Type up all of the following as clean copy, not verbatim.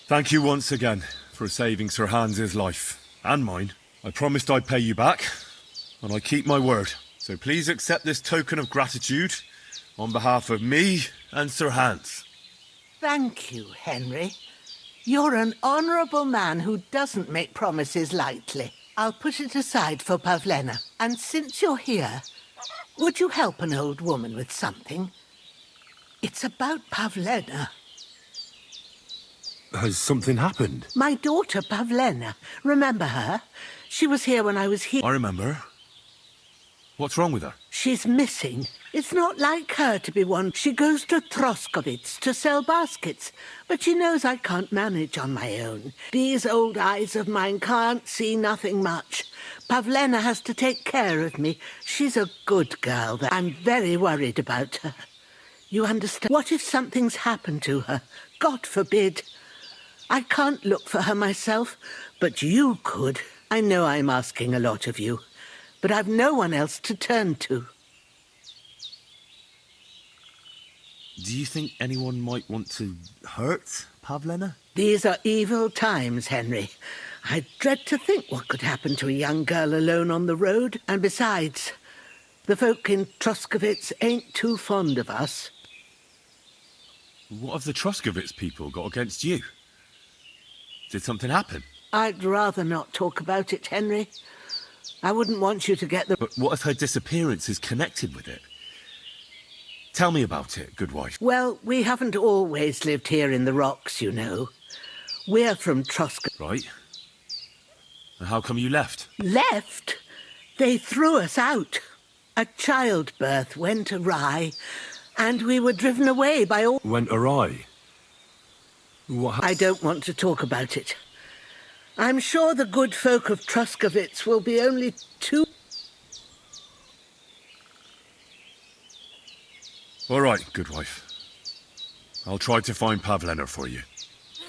Thank you once again for saving Sir Hans's life. And mine. I promised I'd pay you back, and I keep my word. So please accept this token of gratitude on behalf of me and Sir Hans. Thank you, Henry. You're an honourable man who doesn't make promises lightly. I'll put it aside for Pavlena. And since you're here, would you help an old woman with something? It's about Pavlena. Has something happened? My daughter, Pavlena. Remember her? She was here when I was here. I remember. What's wrong with her? She's missing. It's not like her to be one. She goes to Troskowitz to sell baskets, but she knows I can't manage on my own. These old eyes of mine can't see nothing much. Pavlena has to take care of me. She's a good girl. I'm very worried about her. You understand? What if something's happened to her? God forbid. I can't look for her myself, but you could. I know I'm asking a lot of you, but I've no one else to turn to. Do you think anyone might want to hurt Pavlena? These are evil times, Henry. I dread to think what could happen to a young girl alone on the road. And besides, the folk in Troskowitz ain't too fond of us. What have the Troskowitz people got against you? Did something happen? I'd rather not talk about it, Henry. I wouldn't want you to get the... But what if her disappearance is connected with it? Tell me about it, good wife. Well, we haven't always lived here in the rocks, you know. We're from Troskowitz. Right. And how come you left? Left? They threw us out. A childbirth went awry, and we were driven away by all... Went awry? What? I don't want to talk about it. I'm sure the good folk of Troskowitz will be only too... All right, good wife. I'll try to find Pavlena for you.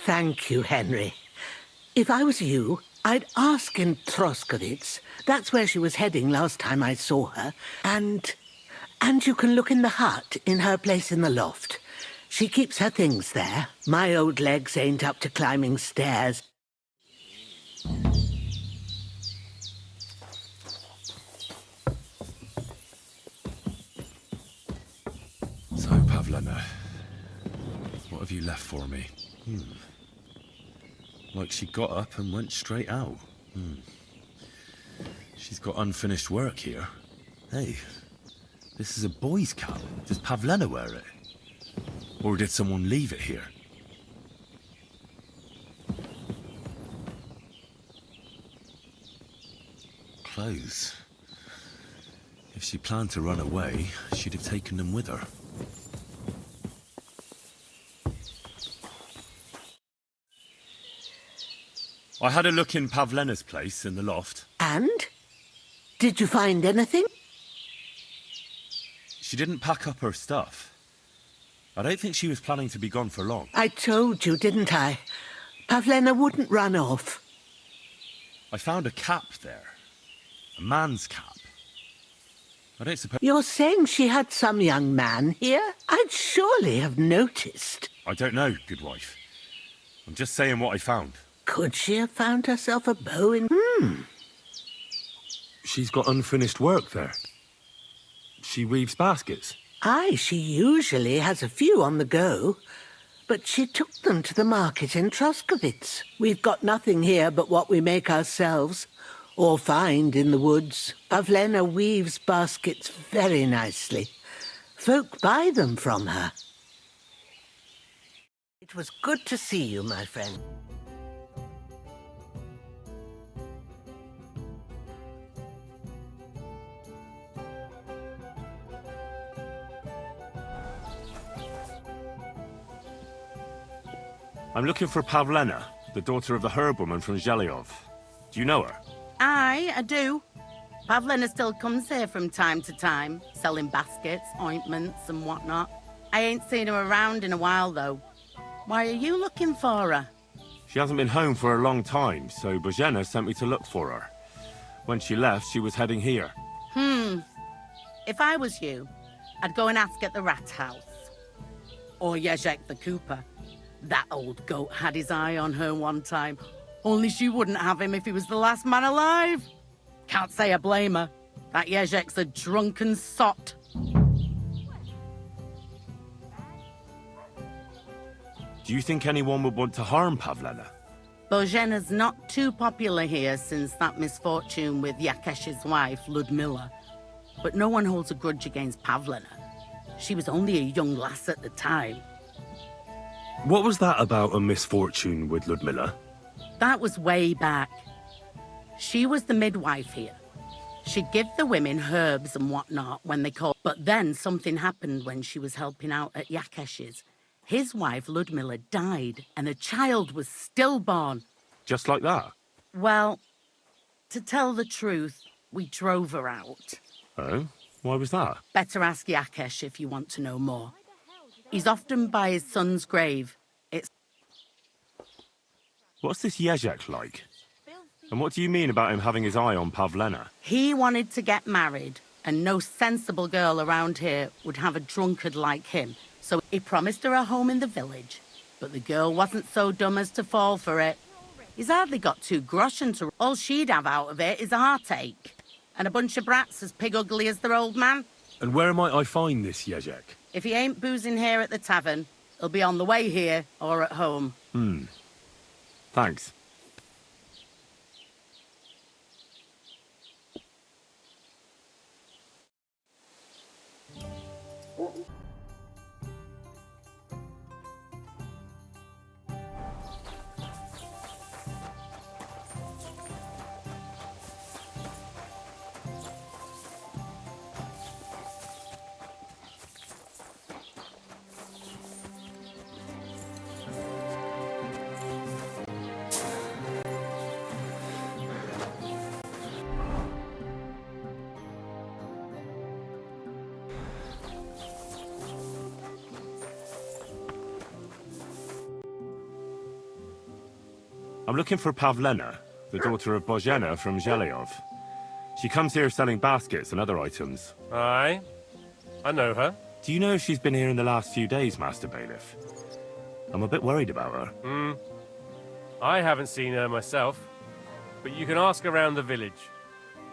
Thank you, Henry. If I was you, I'd ask in Troskowitz. That's where she was heading last time I saw her. And you can look in the hut in her place in the loft. She keeps her things there. My old legs ain't up to climbing stairs. So, Pavlena, what have you left for me? Like she got up and went straight out. She's got unfinished work here. Hey, this is a boy's cap. Does Pavlena wear it? Or did someone leave it here? Clothes. If she planned to run away, she'd have taken them with her. I had a look in Pavlena's place in the loft. And? Did you find anything? She didn't pack up her stuff. I don't think she was planning to be gone for long. I told you, didn't I? Pavlena wouldn't run off. I found a cap there. A man's cap. I don't suppose... You're saying she had some young man here? I'd surely have noticed. I don't know, good wife. I'm just saying what I found. Could she have found herself a bow in... She's got unfinished work there. She weaves baskets. Aye, she usually has a few on the go. But she took them to the market in Troskowitz. We've got nothing here but what we make ourselves, or find in the woods. Pavlena weaves baskets very nicely. Folk buy them from her. It was good to see you, my friend. I'm looking for Pavlena, the daughter of the Herbwoman from Zhelejov. Do you know her? Aye, I do. Pavlena still comes here from time to time, selling baskets, ointments and whatnot. I ain't seen her around in a while, though. Why are you looking for her? She hasn't been home for a long time, so Bozhena sent me to look for her. When she left, she was heading here. If I was you, I'd go and ask at the rat house. Or Jakesh the cooper. That old goat had his eye on her one time. Only she wouldn't have him if he was the last man alive. Can't say I blame her. That Jezek's a drunken sot. Do you think anyone would want to harm Pavlena? Bozhena's not too popular here since that misfortune with Jakesh's wife, Ludmilla. But no one holds a grudge against Pavlena. She was only a young lass at the time. What was that about a misfortune with Ludmilla? That was way back. She was the midwife here. She'd give the women herbs and whatnot when they called. But then something happened when she was helping out at Jakesh's. His wife, Ludmilla, died, and the child was stillborn. Just like that? Well, to tell the truth, we drove her out. Oh? Why was that? Better ask Jakesh if you want to know more. He's often by his son's grave. It's... What's this Jezek like? And what do you mean about him having his eye on Pavlena? He wanted to get married, and no sensible girl around here would have a drunkard like him. So he promised her a home in the village, but the girl wasn't so dumb as to fall for it. He's hardly got 2 groschen to... All she'd have out of it is a heartache, and a bunch of brats as pig ugly as their old man. And where might I find this Jezek? If he ain't boozing here at the tavern, he'll be on the way here or at home. Thanks. I'm looking for Pavlena, the daughter of Bozhena from Zhelejov. She comes here selling baskets and other items. Aye, I know her. Do you know if she's been here in the last few days, Master Bailiff? I'm a bit worried about her. I haven't seen her myself, but you can ask around the village.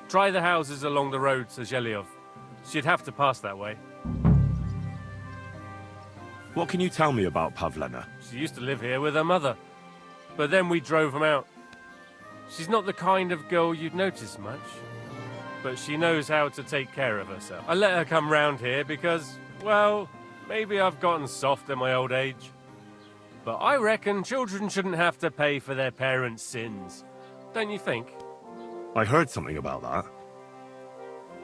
Try the houses along the road to Zhelejov. She'd have to pass that way. What can you tell me about Pavlena? She used to live here with her mother, but then we drove them out. She's not the kind of girl you'd notice much, but she knows how to take care of herself. I let her come round here because, well, maybe I've gotten soft in my old age. But I reckon children shouldn't have to pay for their parents' sins. Don't you think? I heard something about that.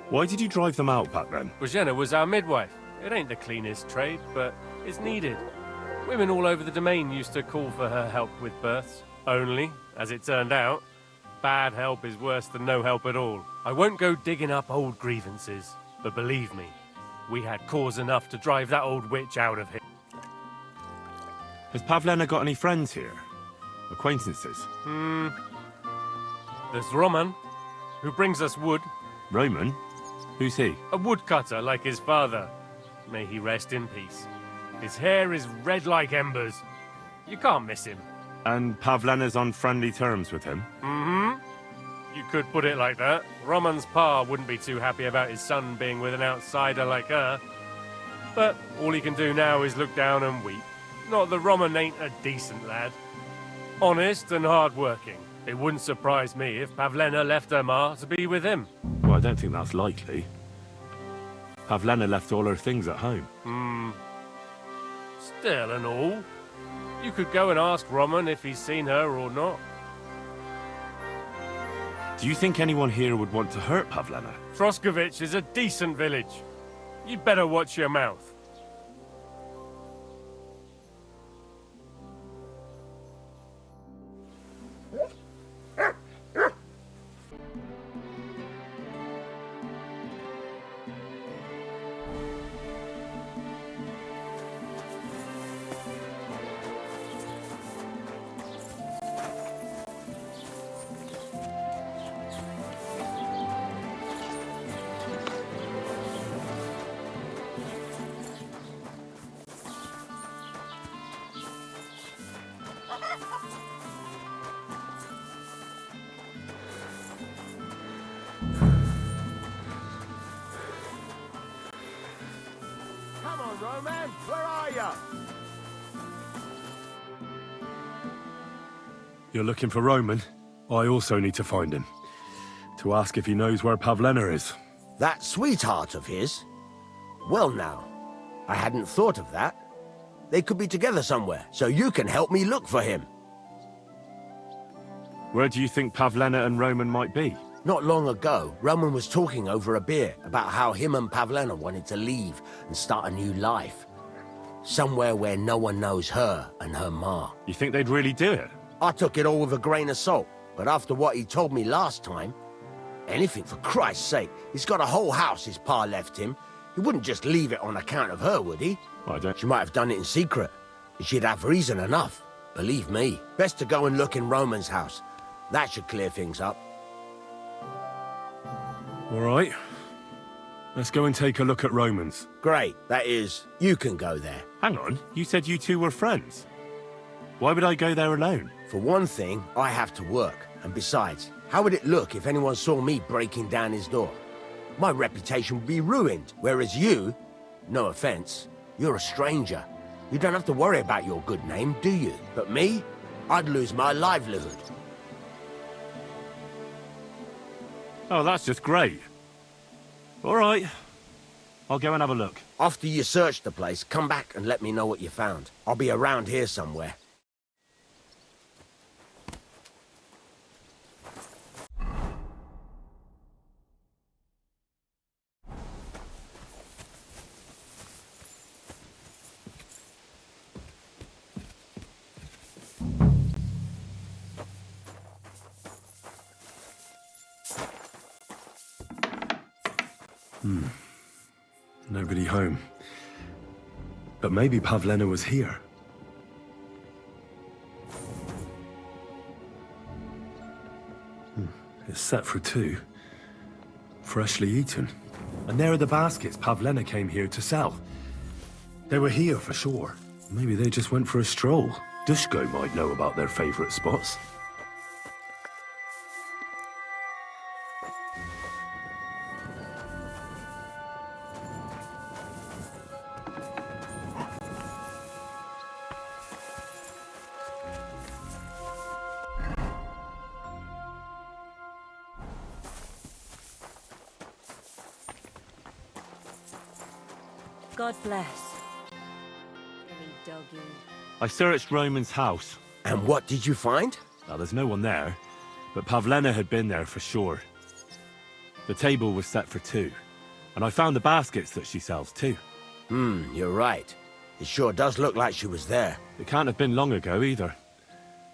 Why did you drive them out back then? Bozhena was our midwife. It ain't the cleanest trade, but it's needed. Women all over the domain used to call for her help with births. Only, as it turned out, bad help is worse than no help at all. I won't go digging up old grievances, but believe me, we had cause enough to drive that old witch out of here. Has Pavlena got any friends here? Acquaintances? There's Roman, who brings us wood. Roman? Who's he? A woodcutter like his father. May he rest in peace. His hair is red like embers. You can't miss him. And Pavlena's on friendly terms with him? You could put it like that. Roman's pa wouldn't be too happy about his son being with an outsider like her. But all he can do now is look down and weep. Not that Roman ain't a decent lad. Honest and hard-working. It wouldn't surprise me if Pavlena left her ma to be with him. Well, I don't think that's likely. Pavlena left all her things at home. Still and all, you could go and ask Roman if he's seen her or not. Do you think anyone here would want to hurt Pavlena? Troskowitz is a decent village. You'd better watch your mouth. Roman, where are you? You're looking for Roman? I also need to find him. To ask if he knows where Pavlena is. That sweetheart of his? Well now, I hadn't thought of that. They could be together somewhere, so you can help me look for him. Where do you think Pavlena and Roman might be? Not long ago, Roman was talking over a beer about how him and Pavlena wanted to leave and start a new life. Somewhere where no one knows her and her ma. You think they'd really do it? I took it all with a grain of salt, but after what he told me last time, anything for Christ's sake. He's got a whole house his pa left him. He wouldn't just leave it on account of her, would he? I don't... She might have done it in secret, and she'd have reason enough. Believe me. Best to go and look in Roman's house. That should clear things up. All right. Let's go and take a look at Roman's. Great. That is, you can go there. Hang on, you said you two were friends. Why would I go there alone? For one thing, I have to work. And besides, how would it look if anyone saw me breaking down his door? My reputation would be ruined, whereas you, no offense, you're a stranger. You don't have to worry about your good name, do you? But me, I'd lose my livelihood. Oh, that's just great. All right. I'll go and have a look. After you search the place, come back and let me know what you found. I'll be around here somewhere. Nobody home. But maybe Pavlena was here. It's set for 2. Freshly eaten. And there are the baskets Pavlena came here to sell. They were here for sure. Maybe they just went for a stroll. Dushko might know about their favorite spots. God bless. Any doggy. I searched Roman's house. And what did you find? Now, there's no one there, but Pavlena had been there for sure. The table was set for 2, and I found the baskets that she sells too. You're right. It sure does look like she was there. It can't have been long ago either.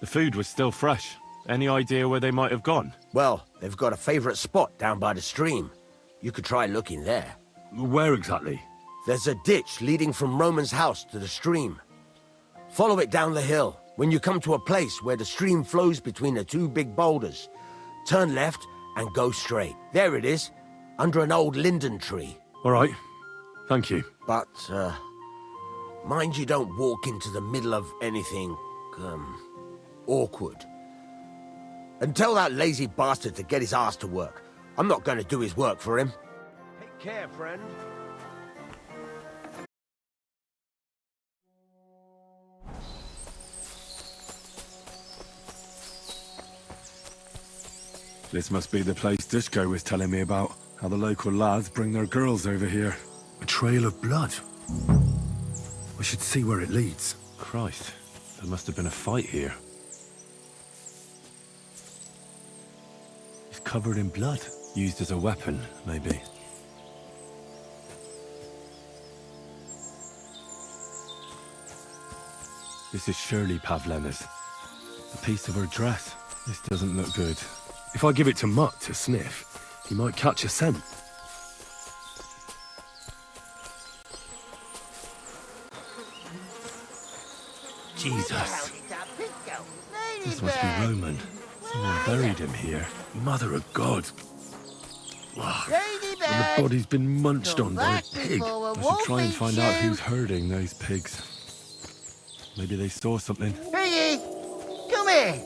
The food was still fresh. Any idea where they might have gone? Well, they've got a favorite spot down by the stream. You could try looking there. Where exactly? There's a ditch leading from Roman's house to the stream. Follow it down the hill. When you come to a place where the stream flows between the 2 big boulders, turn left and go straight. There it is, under an old linden tree. All right. Thank you. But, mind you don't walk into the middle of anything, awkward. And tell that lazy bastard to get his ass to work. I'm not going to do his work for him. Take care, friend. This must be the place Dushko was telling me about. How the local lads bring their girls over here. A trail of blood. I should see where it leads. Christ, there must have been a fight here. It's covered in blood. Used as a weapon, maybe. This is surely Pavlena's. A piece of her dress. This doesn't look good. If I give it to Mutt to sniff, he might catch a scent. Jesus. This must be Roman. Someone buried him here. Mother of God. Ugh. And the body's been munched on by a pig. I should try and find out who's herding those pigs. Maybe they saw something. Piggy! Come here!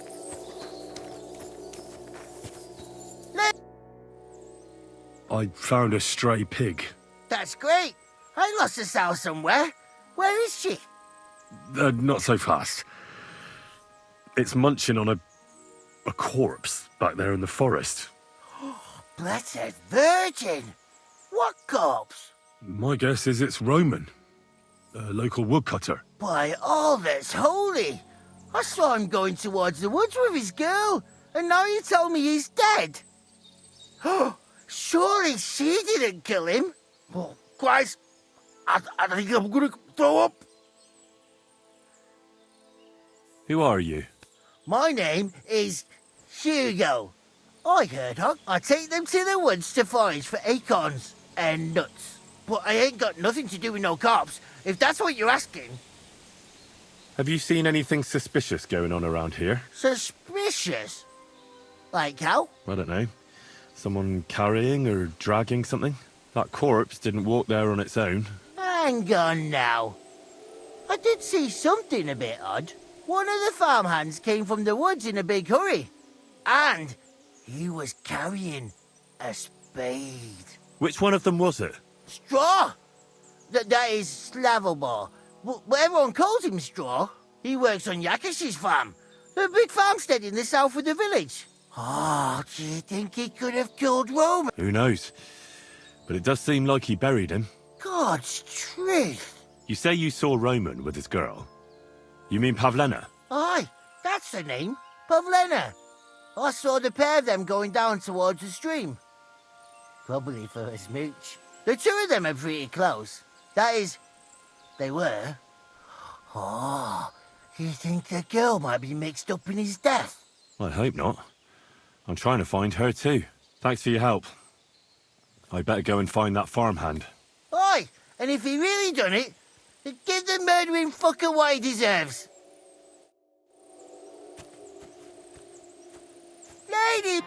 I found a stray pig. That's great. I lost a sow somewhere. Where is she? Not so fast. It's munching on a corpse back there in the forest. Blessed Virgin! What corpse? My guess is it's Roman, a local woodcutter. By all that's holy! I saw him going towards the woods with his girl, and now you tell me he's dead. Surely she didn't kill him. Oh, Christ! I think I'm gonna throw up. Who are you? My name is Hugo. I heard her. I take them to the woods to forage for acorns and nuts. But I ain't got nothing to do with no cops, if that's what you're asking. Have you seen anything suspicious going on around here? Suspicious? Like how? I don't know. Someone carrying or dragging something? That corpse didn't walk there on its own. Hang on now. I did see something a bit odd. One of the farmhands came from the woods in a big hurry. And he was carrying a spade. Which one of them was it? Straw! That is Slavobor. But everyone calls him Straw. He works on Jakesh's farm. A big farmstead in the south of the village. Oh, do you think he could have killed Roman? Who knows? But it does seem like he buried him. God's truth. You say you saw Roman with his girl. You mean Pavlena? Aye, that's the name. Pavlena. I saw the pair of them going down towards the stream. Probably for a smooch. The two of them are pretty close. That is, they were. Oh, you think the girl might be mixed up in his death? I hope not. I'm trying to find her too. Thanks for your help. I better go and find that farmhand. Aye, and if he really done it, then give the murdering fucker what he deserves. Lady!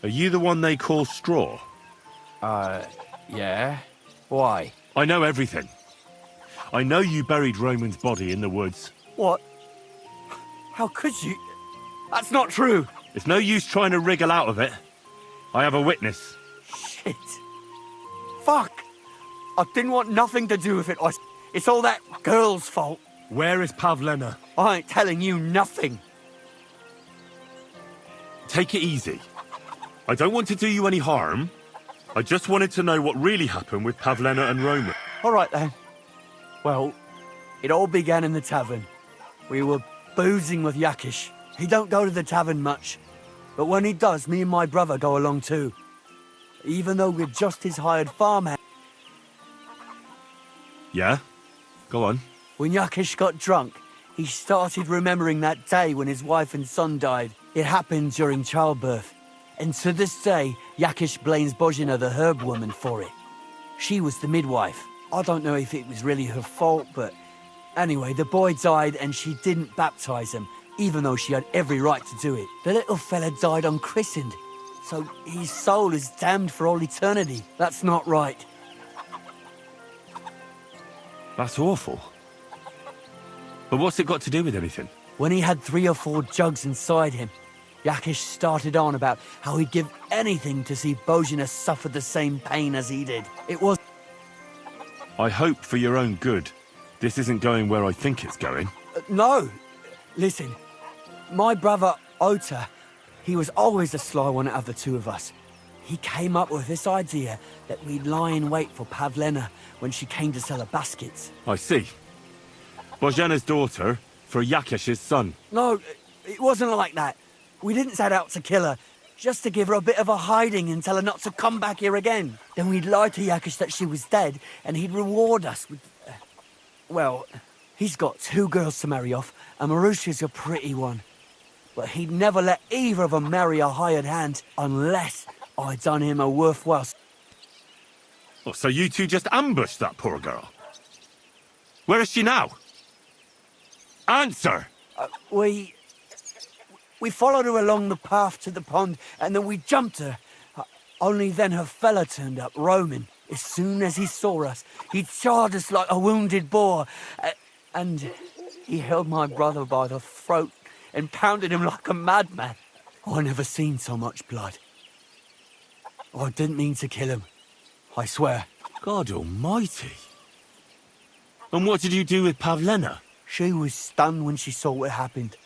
Are you the one they call Straw? Yeah? Why? I know everything. I know you buried Roman's body in the woods. What? How could you? That's not true! It's no use trying to wriggle out of it. I have a witness. Shit. Fuck! I didn't want nothing to do with it. It's all that girl's fault. Where is Pavlena? I ain't telling you nothing. Take it easy. I don't want to do you any harm. I just wanted to know what really happened with Pavlena and Roman. All right, then. Well, it all began in the tavern. We were boozing with Jakesh. He don't go to the tavern much, but when he does, me and my brother go along too. Even though we're just his hired farmhand. Yeah? Go on. When Jakesh got drunk, he started remembering that day when his wife and son died. It happened during childbirth. And to this day, Jakesh blames Bozhena, the Herbwoman, for it. She was the midwife. I don't know if it was really her fault, but anyway, the boy died and she didn't baptize him, even though she had every right to do it. The little fella died unchristened, so his soul is damned for all eternity. That's not right. That's awful. But what's it got to do with anything? When he had 3 or 4 jugs inside him, Jakesh started on about how he'd give anything to see Bozhena suffer the same pain as he did. It was... I hope for your own good, this isn't going where I think it's going. No! Listen, my brother, Ota, he was always the sly one out of the two of us. He came up with this idea that we'd lie in wait for Pavlena when she came to sell her baskets. I see. Bozhena's daughter for Jakesh's son. No, it wasn't like that. We didn't set out to kill her, just to give her a bit of a hiding and tell her not to come back here again. Then we'd lie to Jakesh that she was dead, and he'd reward us with... well, he's got 2 girls to marry off, and Marusha's a pretty one. But he'd never let either of them marry a hired hand unless I'd done him a worthwhile... Oh, so you two just ambushed that poor girl? Where is she now? Answer! We followed her along the path to the pond, and then we jumped her. Only then her fella turned up, Roman. As soon as he saw us, he charged us like a wounded boar. And he held my brother by the throat and pounded him like a madman. I never seen so much blood. I didn't mean to kill him, I swear. God almighty. And what did you do with Pavlena? She was stunned when she saw what happened.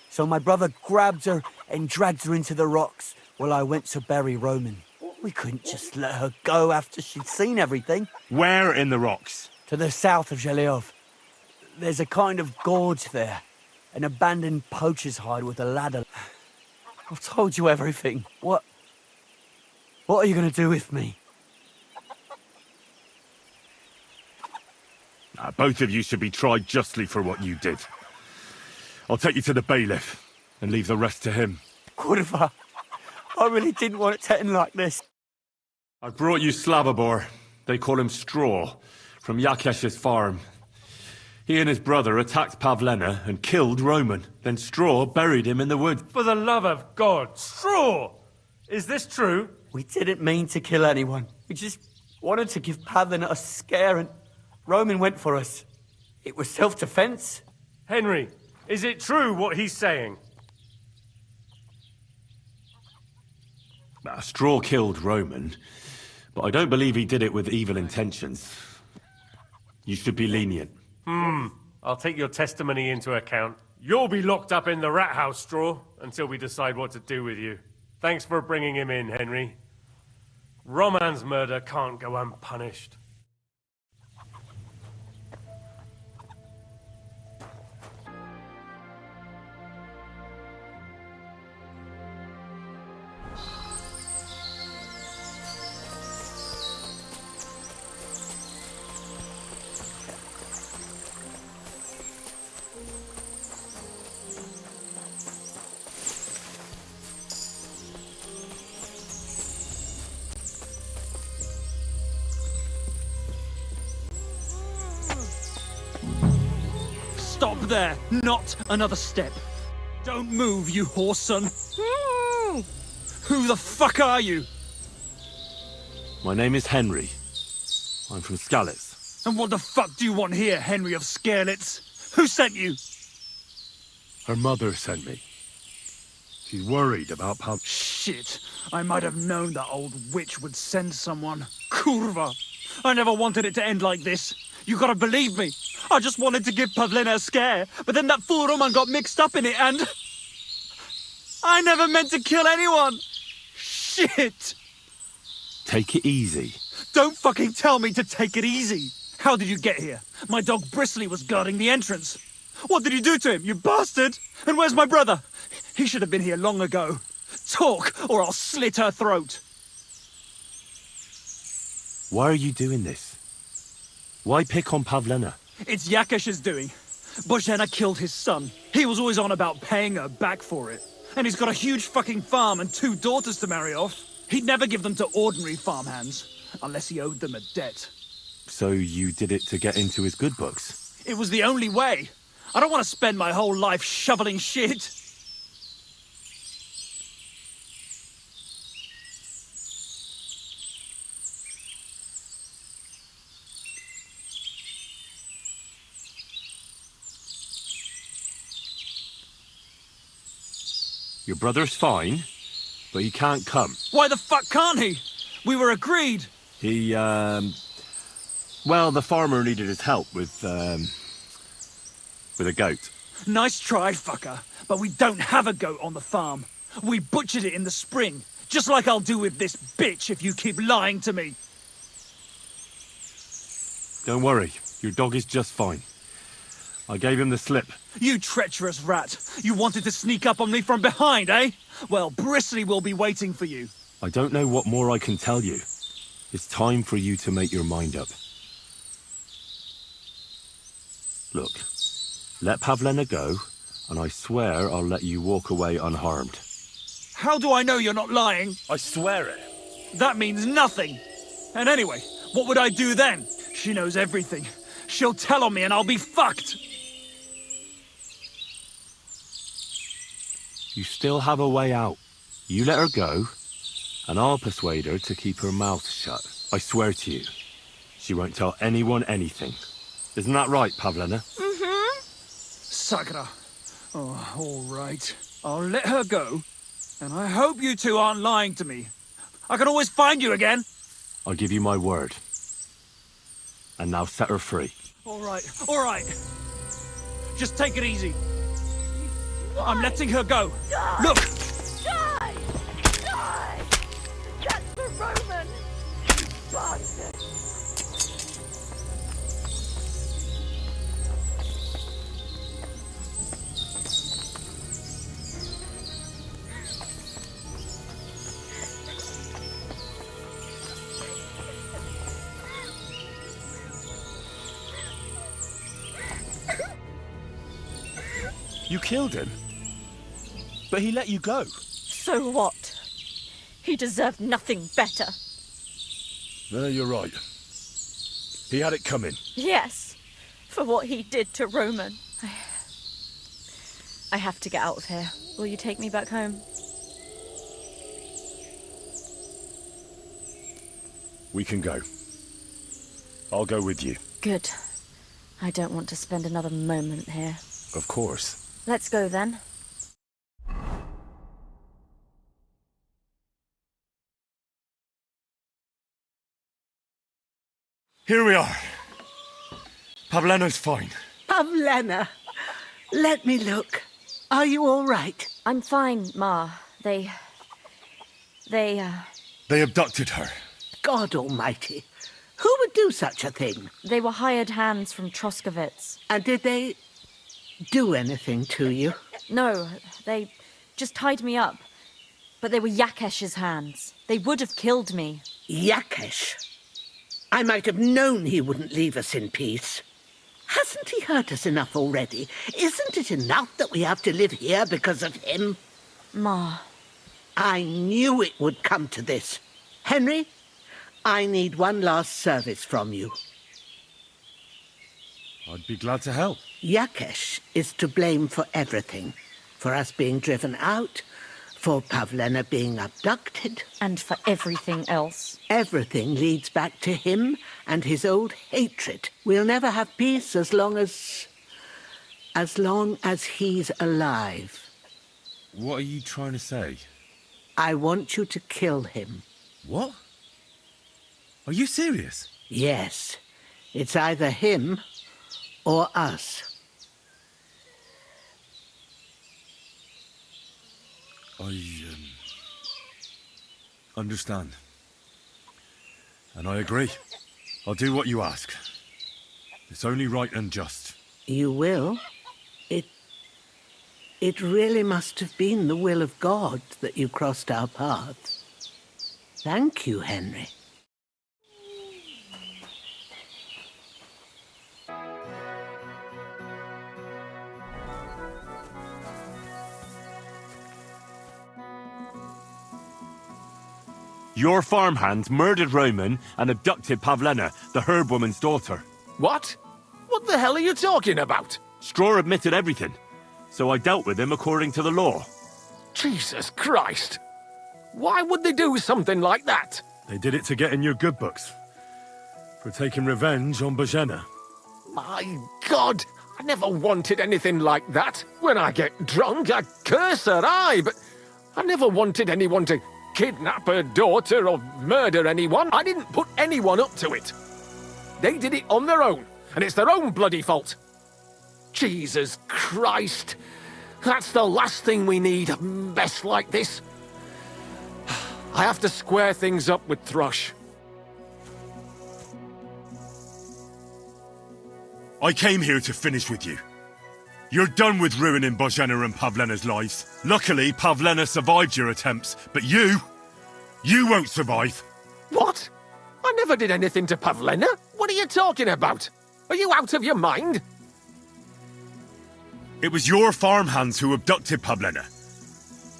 So my brother grabbed her and dragged her into the rocks while I went to bury Roman. We couldn't just let her go after she'd seen everything. Where in the rocks? To the south of Zhelejov. There's a kind of gorge there. An abandoned poacher's hide with a ladder. I've told you everything. What are you going to do with me? Both of you should be tried justly for what you did. I'll take you to the bailiff and leave the rest to him. Kurva, I really didn't want it to end like this. I brought you Slavobor. They call him Straw, from Jakesh's farm. He and his brother attacked Pavlena and killed Roman. Then Straw buried him in the wood. For the love of God, Straw! Is this true? We didn't mean to kill anyone. We just wanted to give Pavlena a scare, and Roman went for us. It was self-defense. Henry, is it true what he's saying? Straw killed Roman, but I don't believe he did it with evil intentions. You should be lenient. I'll take your testimony into account. You'll be locked up in the rat house, Straw, until we decide what to do with you. Thanks for bringing him in, Henry. Roman's murder can't go unpunished. Stop there! Not another step! Don't move, you whoreson! Who the fuck are you? My name is Henry. I'm from Skalitz. And what the fuck do you want here, Henry of Skalitz? Who sent you? Her mother sent me. She's worried about Shit! I might have known that old witch would send someone. Kurva! I never wanted it to end like this. You gotta believe me. I just wanted to give Pavlena a scare, but then that fool Roman got mixed up in it and... I never meant to kill anyone! Shit! Take it easy. Don't fucking tell me to take it easy! How did you get here? My dog Bristly was guarding the entrance. What did you do to him, you bastard? And where's my brother? He should have been here long ago. Talk, or I'll slit her throat. Why are you doing this? Why pick on Pavlena? It's Jakesh's doing. Bozhena killed his son. He was always on about paying her back for it. And he's got a huge fucking farm and 2 daughters to marry off. He'd never give them to ordinary farmhands, unless he owed them a debt. So you did it to get into his good books? It was the only way. I don't want to spend my whole life shoveling shit. Your brother's fine, but he can't come. Why the fuck can't he? We were agreed. He, well, the farmer needed his help with a goat. Nice try, fucker. But we don't have a goat on the farm. We butchered it in the spring. Just like I'll do with this bitch if you keep lying to me. Don't worry, your dog is just fine. I gave him the slip. You treacherous rat. You wanted to sneak up on me from behind, eh? Well, Bristly will be waiting for you. I don't know what more I can tell you. It's time for you to make your mind up. Look, let Pavlena go, and I swear I'll let you walk away unharmed. How do I know you're not lying? I swear it. That means nothing. And anyway, what would I do then? She knows everything. She'll tell on me and I'll be fucked. You still have a way out. You let her go, and I'll persuade her to keep her mouth shut. I swear to you, she won't tell anyone anything. Isn't that right, Pavlena? Mm-hmm. Sakra. Oh, all right. I'll let her go, and I hope you two aren't lying to me. I can always find you again. I'll give you my word. And now set her free. All right, all right. Just take it easy. I'm letting her go. Look! Die! Die! That's the Roman! You bastard! You killed him? But he let you go. So what? He deserved nothing better. No, you're right. He had it coming. Yes, for what he did to Roman. I have to get out of here. Will you take me back home? We can go. I'll go with you. Good. I don't want to spend another moment here. Of course. Let's go then. Here we are. Pavlena's fine. Pavlena, let me look. Are you all right? I'm fine, Ma. They They abducted her. God almighty. Who would do such a thing? They were hired hands from Troskowitz. And did they do anything to you? No, they just tied me up. But they were Jakesh's hands. They would have killed me. Jakesh. I might have known he wouldn't leave us in peace. Hasn't he hurt us enough already? Isn't it enough that we have to live here because of him? Ma. I knew it would come to this. Henry, I need one last service from you. I'd be glad to help. Jakesh is to blame for everything. For us being driven out, for Pavlena being abducted. And for everything else. Everything leads back to him and his old hatred. We'll never have peace as long as he's alive. What are you trying to say? I want you to kill him. What? Are you serious? Yes. It's either him or us. I understand. And I agree. I'll do what you ask. It's only right and just. You will? It really must have been the will of God that you crossed our paths. Thank you, Henry. Your farmhands murdered Roman and abducted Pavlena, the Herbwoman's daughter. What? What the hell are you talking about? Straw admitted everything, so I dealt with him according to the law. Jesus Christ! Why would they do something like that? They did it to get in your good books. For taking revenge on Bozhena. My God! I never wanted anything like that. When I get drunk, I curse her, aye, but I never wanted anyone to kidnap her daughter or murder anyone. I didn't put anyone up to it. They did it on their own, and it's their own bloody fault. Jesus Christ! That's the last thing we need, a mess like this. I have to square things up with Thrush. I came here to finish with you. You're done with ruining Bozhena and Pavlena's lives. Luckily, Pavlena survived your attempts, but you won't survive. What? I never did anything to Pavlena. What are you talking about? Are you out of your mind? It was your farmhands who abducted Pavlena.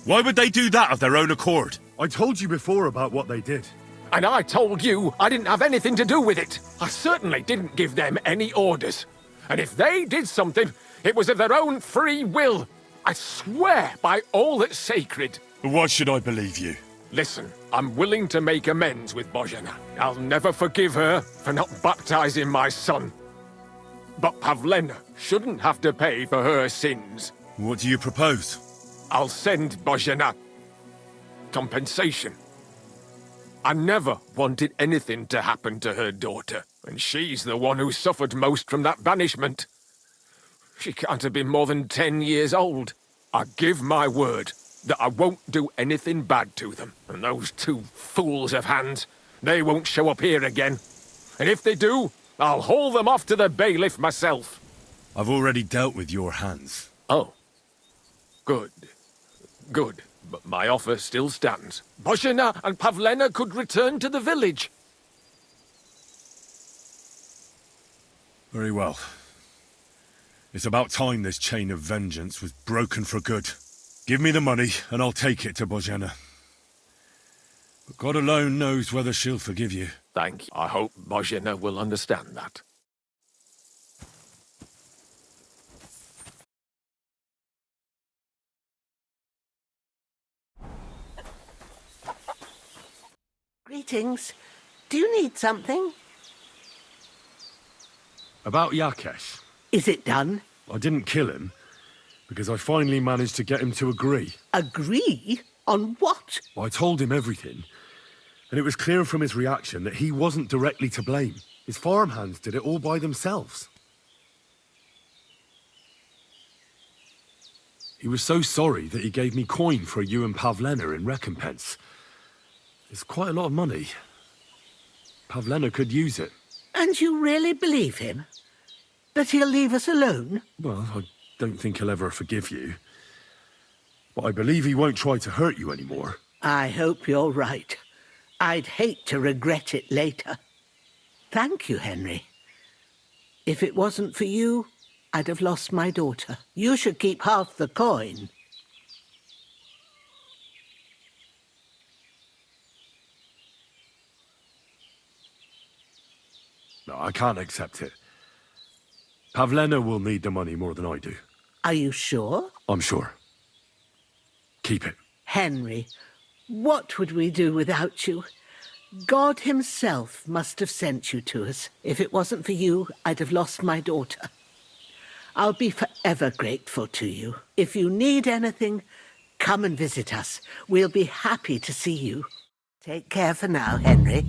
Why would they do that of their own accord? I told you before about what they did. And I told you I didn't have anything to do with it. I certainly didn't give them any orders. And if they did something, it was of their own free will. I swear by all that's sacred. Why should I believe you? Listen, I'm willing to make amends with Bozhena. I'll never forgive her for not baptizing my son. But Pavlena shouldn't have to pay for her sins. What do you propose? I'll send Bozhena compensation. I never wanted anything to happen to her daughter, and she's the one who suffered most from that banishment. She can't have been more than 10 years old. I give my word that I won't do anything bad to them. And those two fools of hands, they won't show up here again. And if they do, I'll haul them off to the bailiff myself. I've already dealt with your hands. Oh. Good. Good. But my offer still stands. Bozhena and Pavlena could return to the village. Very well. It's about time this chain of vengeance was broken for good. Give me the money, and I'll take it to Bozhena. But God alone knows whether she'll forgive you. Thank you. I hope Bozhena will understand that. Greetings. Do you need something? About Jakesh. Is it done? I didn't kill him, because I finally managed to get him to agree. Agree? On what? I told him everything, and it was clear from his reaction that he wasn't directly to blame. His farmhands did it all by themselves. He was so sorry that he gave me coin for you and Pavlena in recompense. It's quite a lot of money. Pavlena could use it. And you really believe him? That he'll leave us alone? Well, I don't think he'll ever forgive you. But I believe he won't try to hurt you anymore. I hope you're right. I'd hate to regret it later. Thank you, Henry. If it wasn't for you, I'd have lost my daughter. You should keep half the coin. No, I can't accept it. Pavlena will need the money more than I do. Are you sure? I'm sure. Keep it. Henry, what would we do without you? God himself must have sent you to us. If it wasn't for you, I'd have lost my daughter. I'll be forever grateful to you. If you need anything, come and visit us. We'll be happy to see you. Take care for now, Henry.